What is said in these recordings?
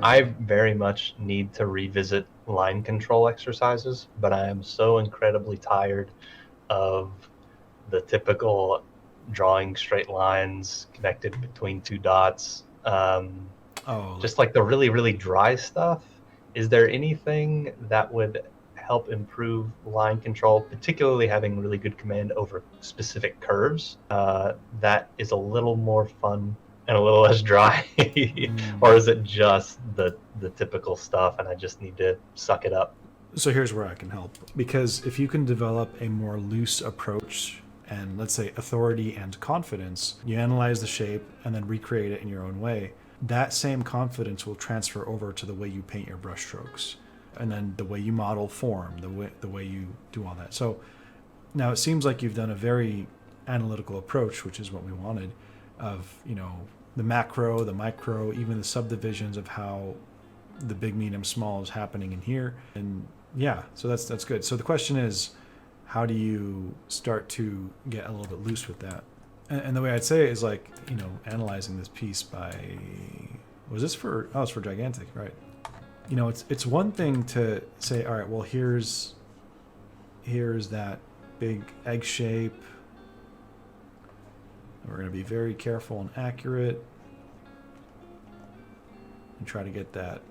I very much need to revisit line control exercises, but I am so incredibly tired of the typical drawing straight lines connected between two dots. Oh, like Just like the really, really dry stuff. Is there anything that would help improve line control, particularly having really good command over specific curves, that is a little more fun and a little less dry? Or is it just the typical stuff and I just need to suck it up? so here's where I can help. Because if you can develop a more loose approach and let's say authority and confidence, you analyze the shape and then recreate it in your own way, that same confidence will transfer over to the way you paint your brushstrokes and then the way you model form, the way you do all that. So now it seems like you've done a very analytical approach, which is what we wanted, of, the macro, the micro, even the subdivisions of how the big, medium, small is happening in here. And yeah, so that's good. So the question is, how do you start to get a little bit loose with that? And the way I'd say it is like, analyzing this piece by, it's for gigantic, right? It's one thing to say, all right, well, here's that big egg shape. We're going to be very careful and accurate and try to get that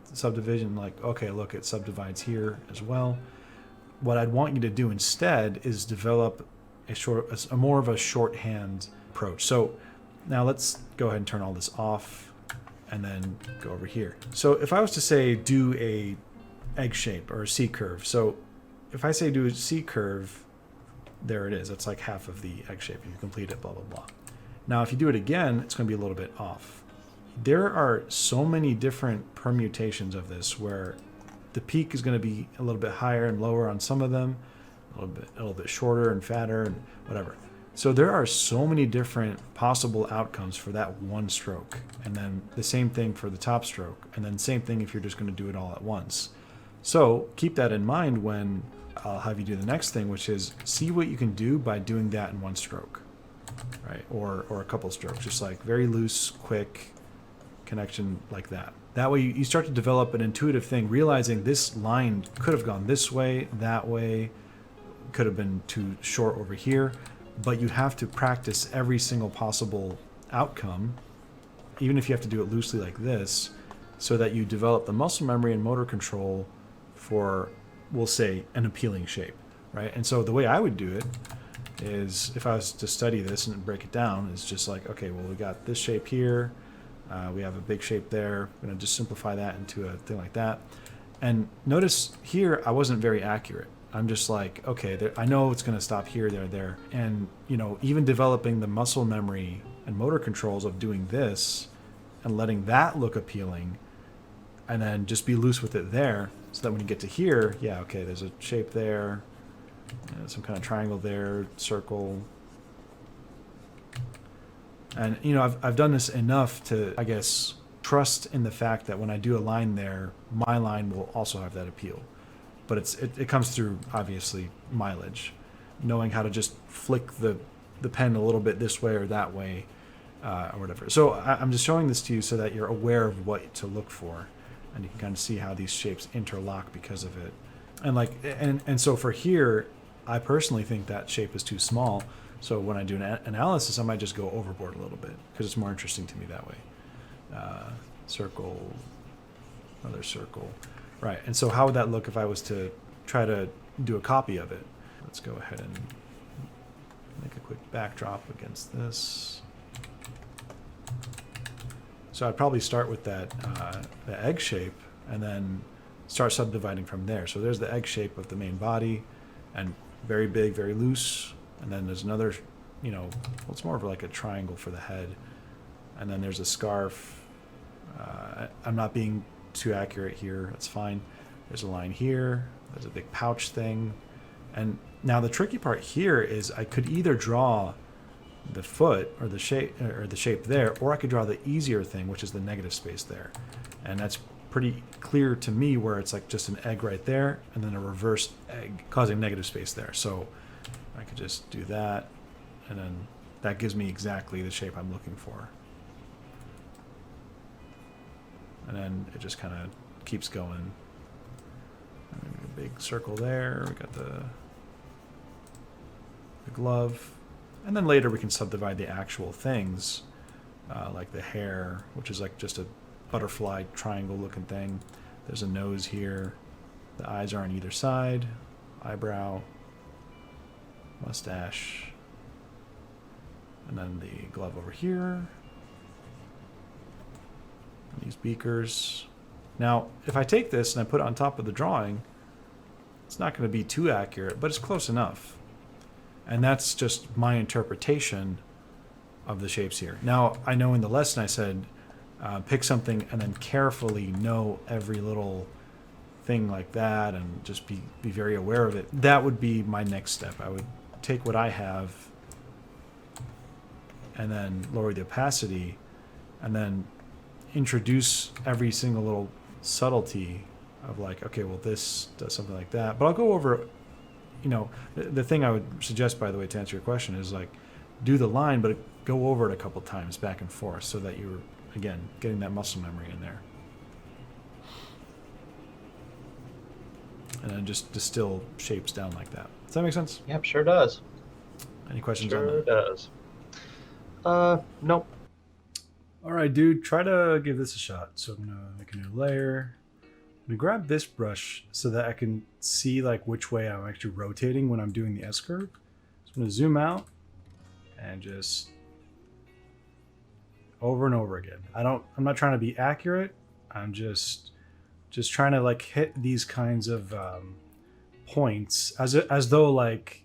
subdivision, like, okay, look, it subdivides here as well. What I'd want you to do instead is develop a more of a shorthand approach. So now let's go ahead and turn all this off and then go over here. So if I was to say do a egg shape or a C curve, so if I say do a C curve, there it is. That's like half of the egg shape. You complete it, blah, blah, blah. Now, if you do it again, it's going to be a little bit off. There are so many different permutations of this where the peak is going to be a little bit higher and lower on some of them, a little bit shorter and fatter and whatever. So there are so many different possible outcomes for that one stroke. And then the same thing for the top stroke. And then same thing if you're just going to do it all at once. So keep that in mind when I'll have you do the next thing, which is see what you can do by doing that in one stroke, right? Or a couple strokes, just like very loose, quick connection like that. That way you start to develop an intuitive thing, realizing this line could have gone this way, that way, could have been too short over here, but you have to practice every single possible outcome, even if you have to do it loosely like this, so that you develop the muscle memory and motor control for, we'll say, an appealing shape, right? And so the way I would do it is, if I was to study this and break it down, is just like, okay, well, we got this shape here, we have a big shape there. I'm going to just simplify that into a thing like that. And notice here, I wasn't very accurate. I'm just like, okay, I know it's going to stop here, there. And, even developing the muscle memory and motor controls of doing this and letting that look appealing and then just be loose with it there so that when you get to here, yeah, okay, there's a shape there, some kind of triangle there, circle. And, I've done this enough to, I guess, trust in the fact that when I do a line there, my line will also have that appeal. But it comes through, obviously, mileage. Knowing how to just flick the pen a little bit this way or that way, or whatever. So I'm just showing this to you so that you're aware of what to look for. And you can kind of see how these shapes interlock because of it. And so for here, I personally think that shape is too small. So when I do an analysis, I might just go overboard a little bit because it's more interesting to me that way. Circle, another circle. Right, and so how would that look if I was to try to do a copy of it? Let's go ahead and make a quick backdrop against this. So I'd probably start with that the egg shape and then start subdividing from there. So there's the egg shape of the main body and very big, very loose. And then there's another, it's more of like a triangle for the head. And then there's a scarf. I'm not being too accurate here. That's fine. There's a line here. There's a big pouch thing. And now the tricky part here is I could either draw the foot or the shape there, or I could draw the easier thing, which is the negative space there. And that's pretty clear to me where it's like just an egg right there and then a reversed egg causing negative space there. So I could just do that, and then that gives me exactly the shape I'm looking for. and then it just kind of keeps going. A big circle there. We got the glove, and then later we can subdivide the actual things, like the hair, which is like just a butterfly triangle looking thing. There's a nose here. The eyes are on either side. Eyebrow, mustache, and then the glove over here. And these beakers. Now, if I take this and I put it on top of the drawing, it's not going to be too accurate, but it's close enough. And that's just my interpretation of the shapes here. Now, I know in the lesson I said, pick something and then carefully know every little thing like that and just be very aware of it. That would be my next step. I would take what I have and then lower the opacity and then introduce every single little subtlety of like, okay, well, this does something like that. But I'll go over, you know, the thing I would suggest, by the way, to answer your question is like, do the line, but go over it a couple times back and forth so that you're, again, getting that muscle memory in there. And then just distill shapes down like that. Does that make sense? Yep, sure does. Any questions on that? Sure does. Nope. All right, dude, try to give this a shot. So I'm gonna make a new layer. I'm gonna grab this brush so that I can see like which way I'm actually rotating when I'm doing the S-curve. So I'm gonna zoom out and just over and over again. I'm not trying to be accurate. I'm just trying to like hit these kinds of points as though like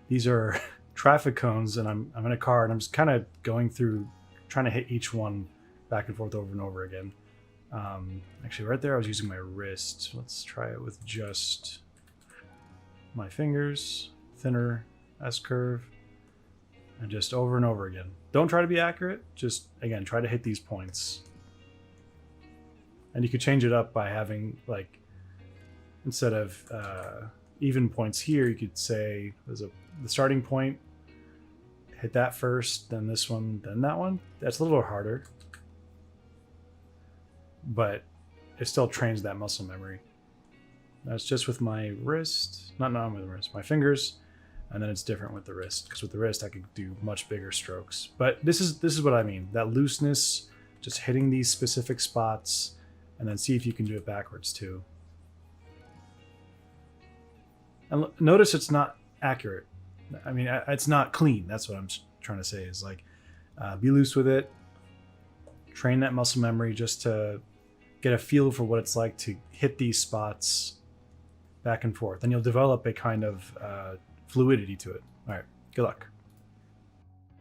these are traffic cones and I'm in a car and I'm just kind of going through trying to hit each one back and forth over and over again. Actually right there I was using my wrist. Let's try it with just my fingers, thinner S-curve, and just over and over again. Don't try to be accurate, just again try to hit these points. And you could change it up by having like, instead of even points here, you could say there's the starting point, hit that first, then this one, then that one. That's a little harder, but it still trains that muscle memory. That's just with my wrist, not with the wrist, my fingers, and then it's different with the wrist, because with the wrist I could do much bigger strokes. But this is what I mean, that looseness, just hitting these specific spots, and then see if you can do it backwards too. And notice it's not accurate. I mean, it's not clean. That's what I'm trying to say is like, be loose with it. Train that muscle memory just to get a feel for what it's like to hit these spots back and forth. And you'll develop a kind of fluidity to it. All right, good luck.